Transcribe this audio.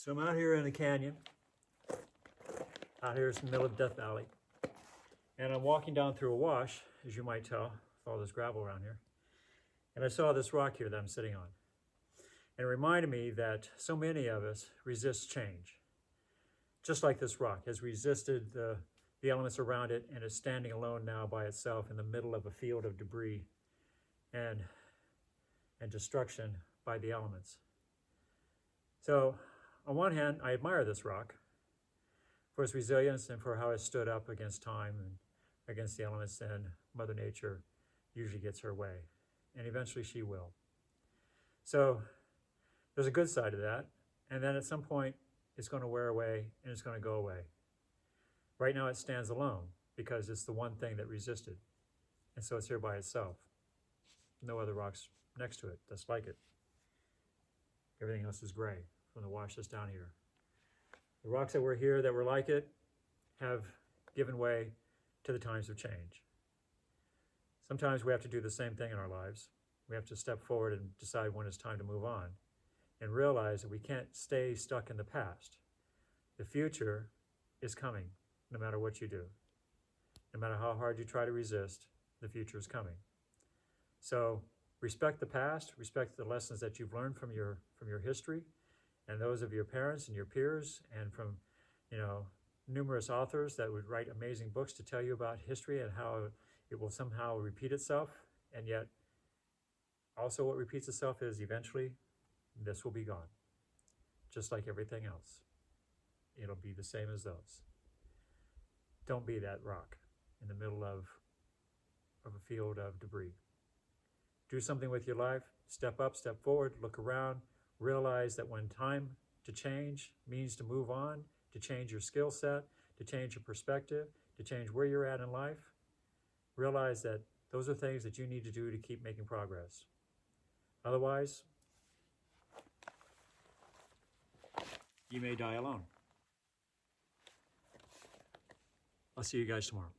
So I'm out here in the canyon. Out here is the middle of Death Valley. And I'm walking down through a wash, as you might tell, with all this gravel around here. And I saw this rock here that I'm sitting on. And it reminded me that so many of us resist change. Just like this rock has resisted the elements around it and is standing alone now by itself in the middle of a field of debris and destruction by the elements. So on one hand, I admire this rock for its resilience and for how it stood up against time and against the elements, and Mother Nature usually gets her way. And eventually she will. So there's a good side to that. And then at some point, it's going to wear away and it's going to go away. Right now it stands alone because it's the one thing that resisted. And so it's here by itself. No other rocks next to it that's like it. Everything else is gray from the wash that's down here. The rocks that were here that were like it have given way to the times of change. Sometimes we have to do the same thing in our lives. We have to step forward and decide when it's time to move on and realize that we can't stay stuck in the past. The future is coming no matter what you do. No matter how hard you try to resist, the future is coming. So respect the past, respect the lessons that you've learned from your history and those of your parents and your peers and from, numerous authors that would write amazing books to tell you about history and how it will somehow repeat itself. And yet also what repeats itself is eventually this will be gone, just like everything else. It'll be the same as those. Don't be that rock in the middle of a field of debris. Do something with your life. Step up, step forward, look around, realize that when time to change means to move on, to change your skill set, to change your perspective, to change where you're at in life, realize that those are things that you need to do to keep making progress. Otherwise, you may die alone. I'll see you guys tomorrow.